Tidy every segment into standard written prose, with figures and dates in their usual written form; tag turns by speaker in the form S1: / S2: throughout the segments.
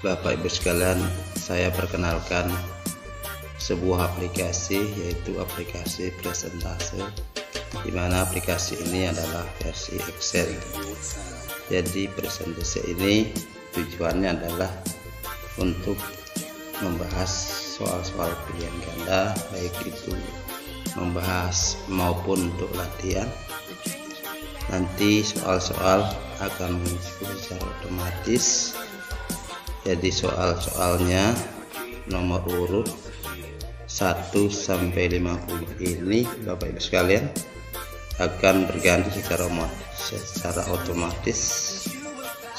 S1: Bapak Ibu sekalian, saya perkenalkan sebuah aplikasi, yaitu aplikasi presentase, di mana aplikasi ini adalah versi Excel. Jadi presentase ini tujuannya adalah untuk membahas soal-soal pilihan ganda, baik itu membahas maupun untuk latihan. Nanti soal-soal akan muncul secara otomatis. Jadi soal-soalnya nomor urut 1 sampai 50 ini Bapak Ibu sekalian akan berganti secara otomatis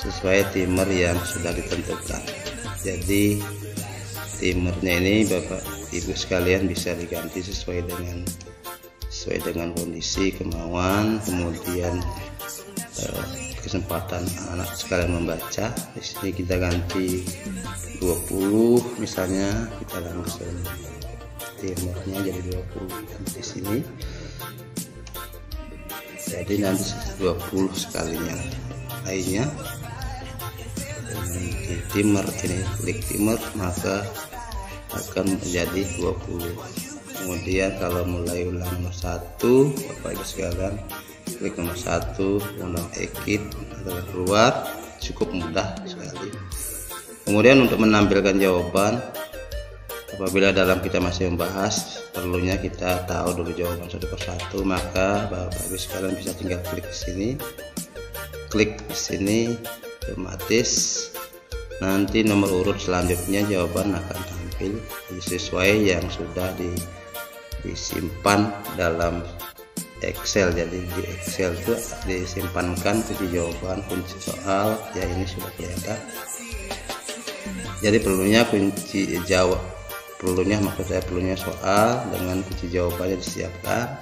S1: sesuai timer yang sudah ditentukan. Jadi timernya ini Bapak Ibu sekalian bisa diganti sesuai dengan kondisi, kemauan, kemudian kesempatan anak sekalian membaca. Di sini kita ganti 20, misalnya kita langsung timernya jadi 20 di sini. Jadi nanti 20 sekalinya lainnya di timer ini, klik timer maka akan menjadi 20. Kemudian kalau mulai ulang nomor 1, Bapak Ibu sekalian klik nomor 1, ulang exit atau keluar, cukup mudah sekali. Kemudian untuk menampilkan jawaban, apabila dalam kita masih membahas, perlunya kita tahu dulu jawaban satu persatu, maka Bapak Ibu sekalian bisa tinggal klik di sini, klik di sini, otomatis nanti nomor urut selanjutnya jawaban akan tampil sesuai yang sudah disimpan dalam Excel. Jadi di Excel itu disimpankan kunci jawaban, kunci soal, ya ini sudah kelihatan. Jadi perlunya perlunya soal dengan kunci jawabannya disiapkan.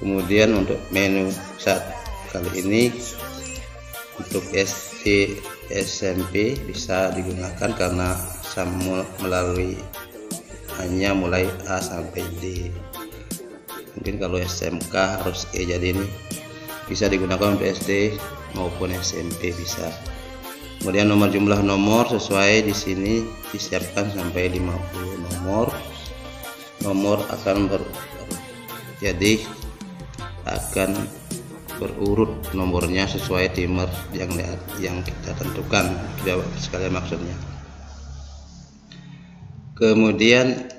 S1: Kemudian untuk menu saat kali ini untuk SD SMP bisa digunakan karena melalui hanya mulai A sampai D. Mungkin kalau SMK harus E, jadi ini bisa digunakan untuk SD maupun SMP bisa. Kemudian jumlah nomor sesuai di sini disiapkan sampai 50 nomor akan jadi akan berurut nomornya sesuai timer yang kita tentukan, sekalian maksudnya. Kemudian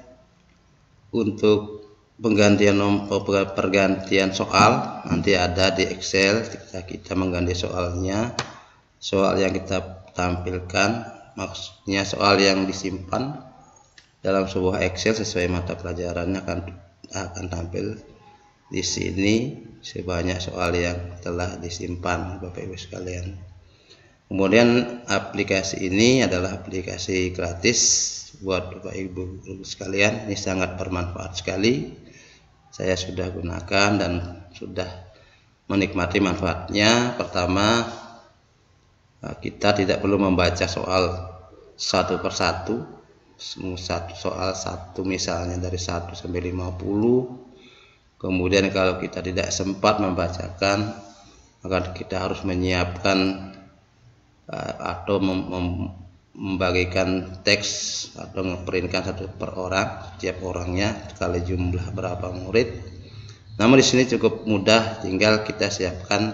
S1: untuk pergantian soal nanti ada di Excel. Kita mengganti soal yang kita tampilkan, maksudnya soal yang disimpan dalam sebuah Excel sesuai mata pelajarannya akan tampil di sini sebanyak soal yang telah disimpan, Bapak Ibu sekalian. Kemudian aplikasi ini adalah aplikasi gratis buat Bapak Ibu sekalian. Ini sangat bermanfaat sekali. Saya sudah gunakan dan sudah menikmati manfaatnya. Pertama, kita tidak perlu membaca soal satu persatu. Soal satu misalnya dari 1 sampai 50. Kemudian kalau kita tidak sempat membacakan, maka kita harus menyiapkan atau membagikan teks atau ngeprintkan satu per orang, setiap orangnya kali jumlah berapa murid. Namun di sini cukup mudah, tinggal kita siapkan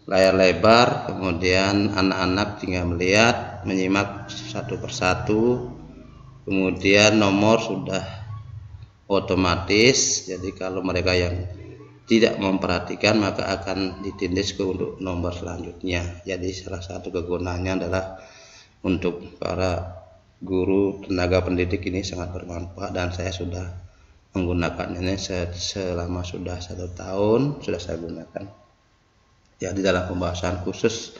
S1: layar lebar, kemudian anak-anak tinggal melihat, menyimak satu persatu, kemudian nomor sudah otomatis. Jadi kalau mereka yang tidak memperhatikan maka akan ditindis untuk nomor selanjutnya. Jadi salah satu kegunaannya adalah untuk para guru, tenaga pendidik ini sangat bermanfaat, dan saya sudah menggunakannya selama sudah 1 tahun sudah saya gunakan. Jadi dalam pembahasan khusus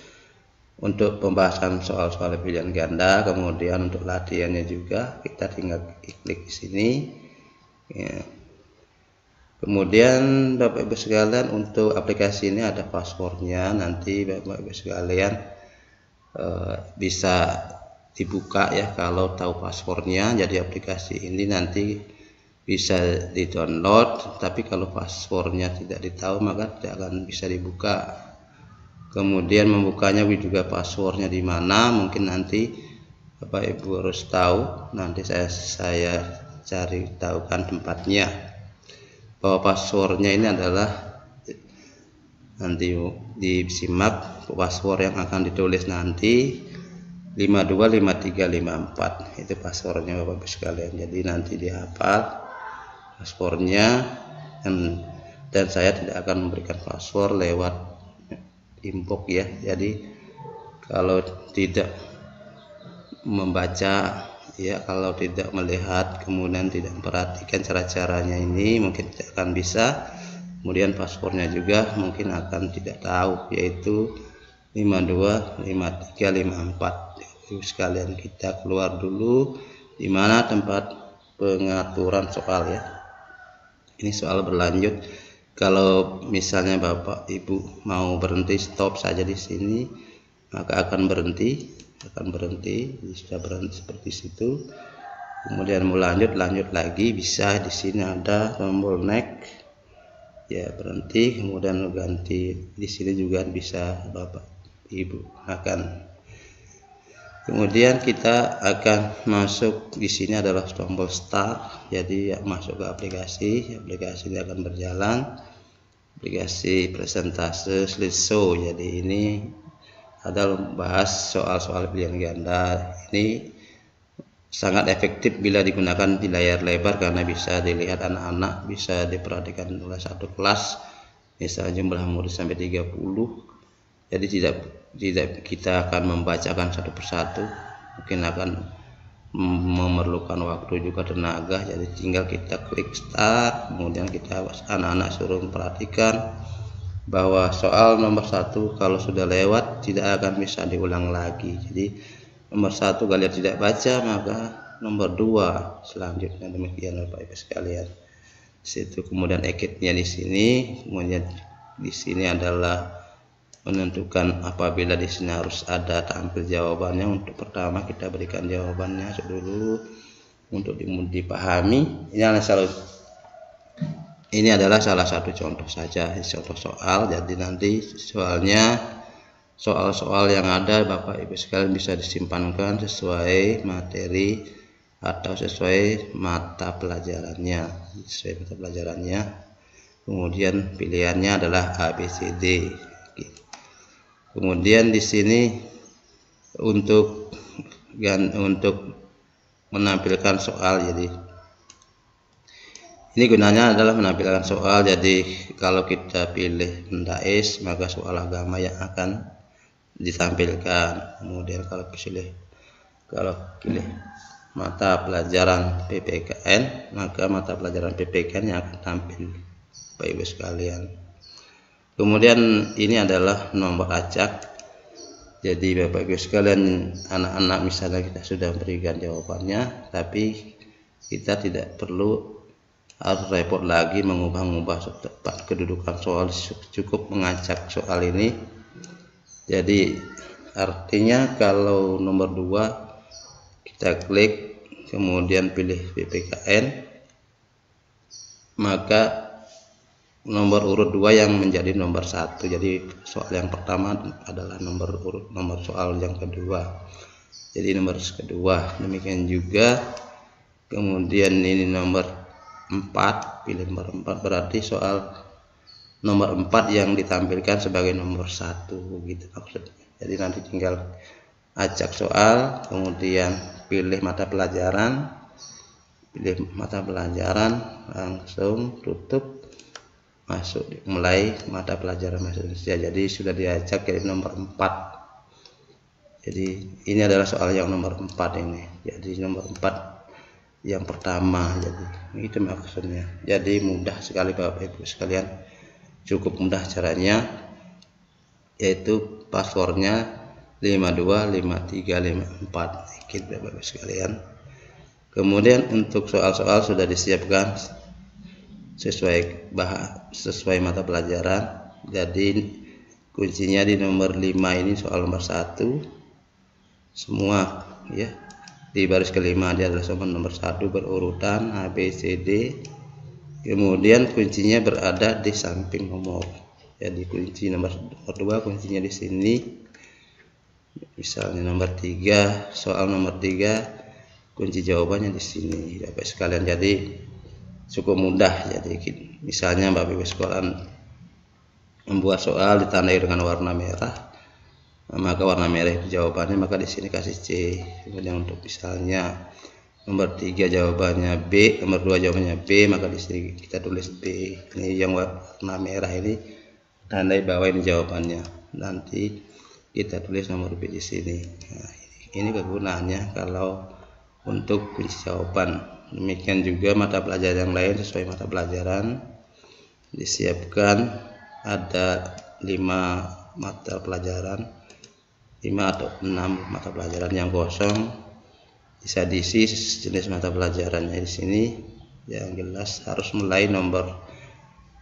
S1: untuk pembahasan soal-soal pilihan ganda, kemudian untuk latihannya juga kita tinggal klik di sini. Ya. Kemudian Bapak Ibu sekalian, untuk aplikasi ini ada passwordnya. Nanti Bapak Ibu sekalian bisa dibuka ya kalau tahu passwordnya. Jadi aplikasi ini nanti bisa di-download, tapi kalau passwordnya tidak ditahu maka tidak akan bisa dibuka. Kemudian membukanya juga passwordnya di mana, mungkin nanti Bapak Ibu harus tahu, nanti saya cari tahu kan tempatnya, bahwa passwordnya ini adalah, nanti disimak password yang akan ditulis nanti 525354, itu passwordnya Bapak Ibu sekalian. Jadi nanti dihafal passwordnya, dan saya tidak akan memberikan password lewat inbox ya. Jadi kalau tidak membaca ya, kalau tidak melihat, kemudian tidak memperhatikan cara-caranya ini, mungkin tidak akan bisa. Kemudian passwordnya juga mungkin akan tidak tahu, yaitu 525354. Sekalian kita keluar dulu, di mana tempat pengaturan soal ya. Ini soal berlanjut. Kalau misalnya Bapak Ibu mau berhenti, stop saja di sini, maka akan berhenti, sudah berhenti seperti situ. Kemudian mau lanjut lagi, bisa di sini ada tombol next ya, berhenti, kemudian ganti. Di sini juga bisa Bapak Ibu akan. Kemudian kita akan masuk, di sini adalah tombol start. Jadi masuk ke aplikasi ini akan berjalan, aplikasi presentase slideshow. Jadi ini adalah bahas soal-soal pilihan ganda. Ini sangat efektif bila digunakan di layar lebar, karena bisa dilihat anak-anak, bisa diperhatikan oleh satu kelas, misalnya jumlah murid sampai 30. Jadi tidak kita akan membacakan satu persatu, mungkin akan memerlukan waktu juga tenaga. Jadi tinggal kita klik start, kemudian kita anak-anak suruh memperhatikan bahwa soal nomor 1 kalau sudah lewat tidak akan bisa diulang lagi. Jadi nomor 1 kalian tidak baca, maka nomor 2 selanjutnya. Demikian Bapak Ibu sekalian. Situ kemudian ekitnya di sini, kemudian di sini adalah menentukan apabila di sini harus ada tampil jawabannya. Untuk pertama kita berikan jawabannya dulu untuk dipahami. Ini adalah salah satu contoh saja, contoh soal. Jadi nanti soal-soal yang ada Bapak Ibu sekalian bisa disimpankan sesuai materi atau sesuai mata pelajarannya. Kemudian pilihannya adalah A, B, C, D. Kemudian di sini untuk menampilkan soal, jadi ini gunanya adalah menampilkan soal. Jadi kalau kita pilih mendais, maka soal agama yang akan ditampilkan. Kemudian kalau pilih mata pelajaran PPKN, maka mata pelajaran PPKN yang akan tampil Bapak Ibu sekalian. Kemudian ini adalah nomor acak. Jadi Bapak Ibu sekalian, anak-anak misalnya kita sudah berikan jawabannya, tapi kita tidak perlu harus repot lagi mengubah-ubah tempat kedudukan soal, cukup mengacak soal ini. Jadi artinya kalau nomor 2 kita klik kemudian pilih PPKN, maka nomor urut 2 yang menjadi nomor 1. Jadi soal yang pertama adalah nomor soal yang kedua, jadi nomor kedua. Demikian juga kemudian ini nomor 4, pilih nomor 4, berarti soal nomor 4 yang ditampilkan sebagai nomor 1 gitu maksudnya. Jadi nanti tinggal acak soal, kemudian pilih mata pelajaran, langsung tutup, masuk, mulai mata pelajaran bahasa Indonesia. Jadi sudah diacak jadi nomor 4. Jadi ini adalah soal yang nomor 4 ini. Jadi nomor 4 yang pertama. Jadi itu maksudnya. Jadi mudah sekali Bapak Ibu sekalian, cukup mudah caranya, yaitu passwordnya 525354. Ikut Bapak Ibu sekalian. Kemudian untuk soal-soal sudah disiapkan sesuai mata pelajaran. Jadi kuncinya di nomor 5 ini, soal nomor 1 semua ya, di baris kelima dia adalah soal nomor 1 berurutan A, B, C, D. Kemudian kuncinya berada di samping nomor. Jadi kunci nomor 2 kuncinya di sini, Misalnya nomor 3, soal nomor 3 kunci jawabannya di sini Bapak sekalian. Jadi cukup mudah. Jadi misalnya Bapak Ibu sekalian membuat soal ditandai dengan warna merah, maka warna merah itu jawabannya, maka di sini kasih C. Kemudian untuk misalnya nomor 3 jawabannya B, nomor 2 jawabannya B, maka di sini kita tulis B. Ini yang warna merah ini tandai bawah ini jawabannya. Nanti kita tulis nomor B di sini. Nah, ini kegunaannya kalau untuk kunci jawaban. Demikian juga mata pelajaran yang lain sesuai mata pelajaran disiapkan ada 5 mata pelajaran, 5 atau 6 mata pelajaran yang kosong bisa diisi jenis mata pelajarannya di sini. Yang jelas harus mulai nomor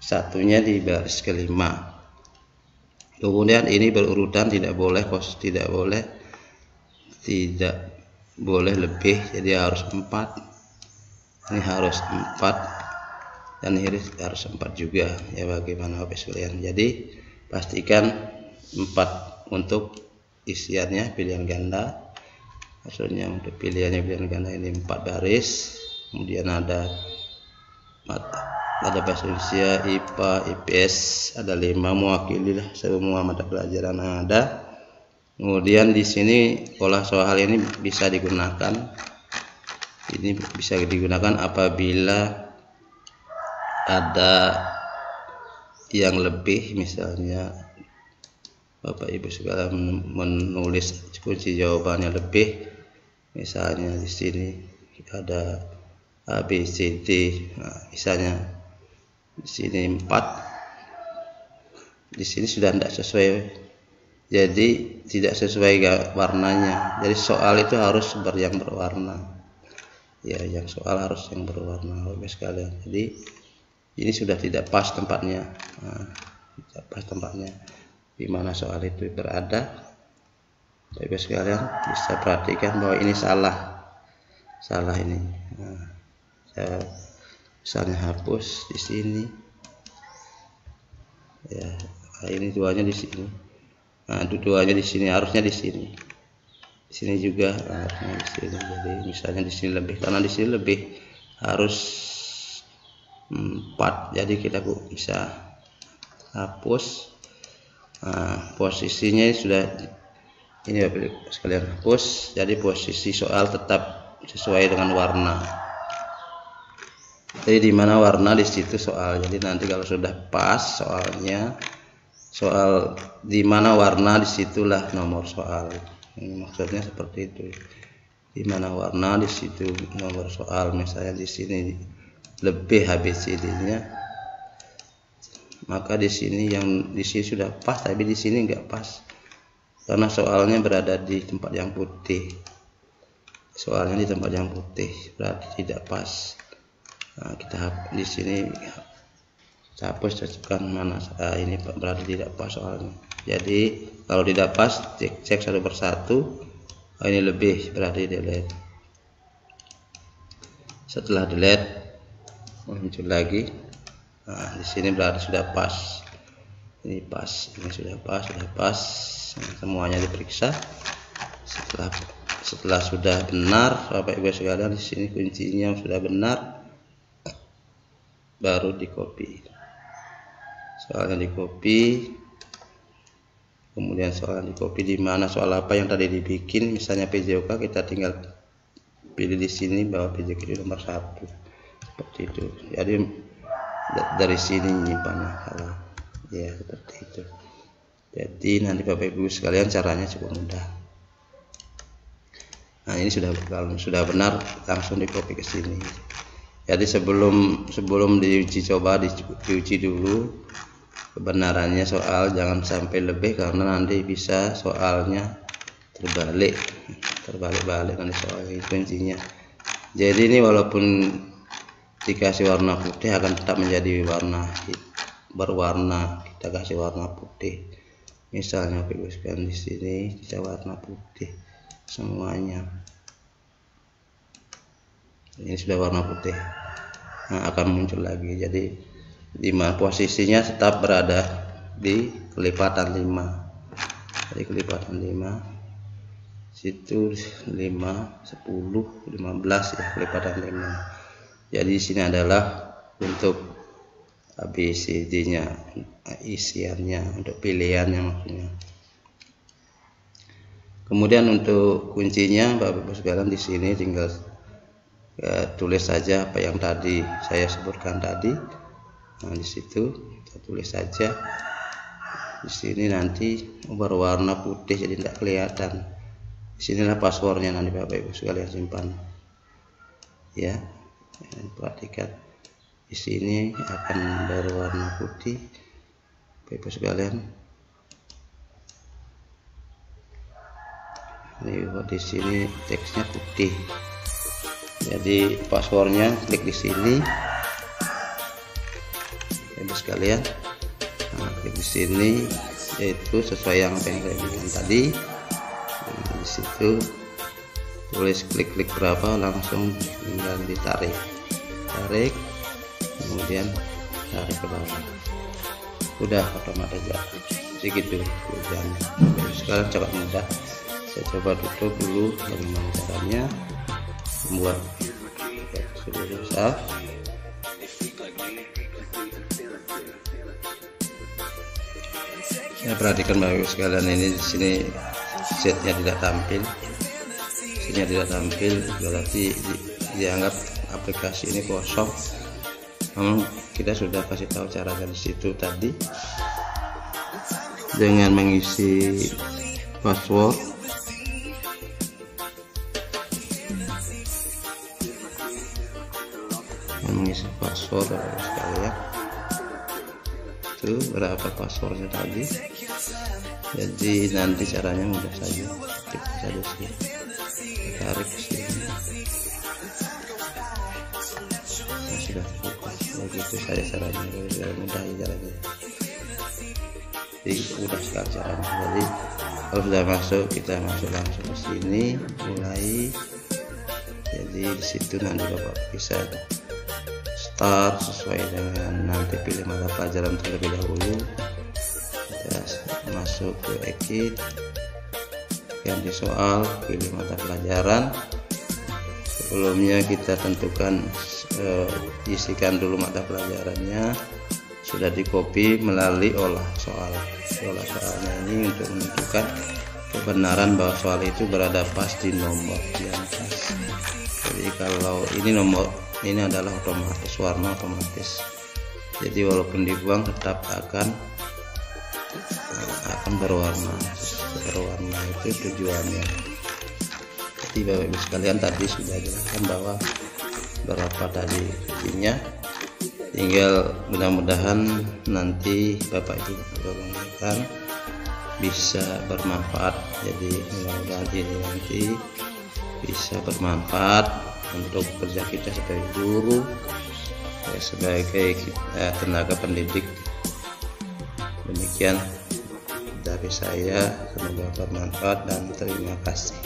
S1: 1-nya di baris kelima. Kemudian ini berurutan, tidak boleh lebih, jadi harus 4. Ini harus 4 dan ini harus 4 juga ya, bagaimana Bapak sekalian. Jadi pastikan 4 untuk isiannya pilihan ganda. Maksudnya untuk pilihan ganda ini 4 baris. Kemudian ada bahasa Indonesia, IPA, IPS, ada 5, mewakili semua mata pelajaran yang ada. Kemudian di sini pola soal ini bisa digunakan. Ini bisa digunakan apabila ada yang lebih, misalnya Bapak Ibu sekalian menulis kunci jawabannya lebih. Misalnya di sini ada A, B, C, D. Nah, misalnya di sini 4, di sini sudah tidak sesuai, jadi tidak sesuai warnanya. Jadi soal itu harus yang berwarna ya, yang soal harus yang berwarna Bapak sekalian. Jadi ini sudah tidak pas tempatnya. Nah, tidak pas tempatnya di mana soal itu berada. Bapak sekalian bisa perhatikan bahwa ini salah ini. Nah, saya misalnya hapus di sini ya. Nah, ini duanya di sini. Nah, duanya di sini, harusnya di sini. Di sini juga harusnya di sini. Jadi misalnya di sini lebih, karena di sini lebih harus 4. Jadi kita bisa hapus. Nah, posisinya sudah ini Bapak sekalian hapus. Jadi posisi soal tetap sesuai dengan warna. Jadi di mana warna di situ soal. Jadi nanti kalau sudah pas soalnya, soal di mana warna disitulah nomor soal. Ini maksudnya seperti itu. Di mana warna di situ nomor soal. Misalnya di sini lebih ABCD-nya, maka di sini yang di sini sudah pas, tapi di sini enggak pas karena soalnya berada di tempat yang putih. Soalnya di tempat yang putih berarti tidak pas. Nah, kita di sini hapus, cocokkan mana ini berarti tidak pas soalnya. Jadi kalau tidak pas cek satu persatu. Ini lebih berarti delete. Setelah delete muncul lagi. Nah, di sini berarti sudah pas. Ini pas, ini sudah pas. Nah, semuanya diperiksa. Setelah sudah benar Bapak Ibu sekalian, di sini kuncinya sudah benar, baru di copy. Soalnya di copy, kemudian soal di copy di mana soal apa yang tadi dibikin, misalnya PJOK, kita tinggal pilih di sini bahwa PJOK itu nomor 1 seperti itu. Jadi dari sini nyimpannya ya, seperti itu. Jadi nanti Bapak Ibu sekalian caranya cukup mudah. Nah, ini sudah benar, langsung di copy ke sini. Jadi sebelum diuji coba diuji dulu kebenarannya soal, jangan sampai lebih karena nanti bisa soalnya terbalik nanti soalnya kuncinya. Jadi ini walaupun dikasih warna putih akan tetap menjadi berwarna. Kita kasih warna putih. Misalnya pilihkan di sini kita warna putih semuanya. Ini sudah warna putih. Nah, akan muncul lagi. Jadi di mana posisinya tetap berada di kelipatan 5. Jadi kelipatan 5. situ 5, 10, 15 ya, kelipatan 5. Jadi di sini adalah untuk ABCD-nya, isiannya, untuk pilihannya maksudnya. Kemudian untuk kuncinya Bapak Ibu sekalian, di sini tinggal tulis saja apa yang tadi saya sebutkan tadi. Nah, di situ kita tulis saja. Di sini nanti berwarna putih jadi tidak kelihatan. Disinilah passwordnya nanti Bapak Ibu sekalian simpan. Ya, perhatikan. Di sini akan berwarna putih, Bapak Ibu sekalian. Di sini teksnya putih. Jadi passwordnya klik di sini, Ibu sekalian. Nah, klik di sini, yaitu sesuai yang saya berikan tadi. Di situ tulis klik berapa, langsung tinggal ditarik, kemudian tarik ke bawah. Udah otomatis ya. Segitu tujuannya. Sekarang coba mudah. Saya coba tutup dulu bagaimana caranya membuat sudah rusak. Ya, perhatikan Bapak Ibu sekalian, ini di sini setnya tidak tampil. Setnya tidak tampil berarti dianggap aplikasi ini kosong. Memang kita sudah kasih tahu caranya di situ tadi dengan mengisi password. Mengisi password sekalian, itu berapa passwordnya tadi. Jadi nanti caranya mudah saja, kita saja sih tarik ke sini. Nah, sudah terbuka. Begitu saja caranya, mudah ya caranya. Jadi mudah sekali caranya. Jadi kalau sudah masuk, kita masuk langsung ke sini, mulai. Jadi di situ nanti Bapak bisa start sesuai dengan nanti pilih mata pelajaran terlebih dahulu. Kita masuk ke exit, ganti soal, pilih mata pelajaran. Sebelumnya kita tentukan, isikan dulu mata pelajarannya, sudah di copy melalui olah soal. Olah soalnya ini untuk menentukan kebenaran bahwa soal itu berada pas di nomor yang pas. Jadi kalau ini nomor, ini adalah otomatis, warna otomatis. Jadi walaupun dibuang tetap akan berwarna itu tujuannya. Jadi Bapak Ibu sekalian tadi sudah jelaskan bahwa berapa tadi kuncinya. Tinggal mudah-mudahan nanti Bapak Ibu menggunakan bisa bermanfaat. Jadi mudah-mudahan ini nanti bisa bermanfaat untuk kerja kita sebagai guru, sebagai tenaga pendidik. Demikian dari saya, semoga bermanfaat dan terima kasih.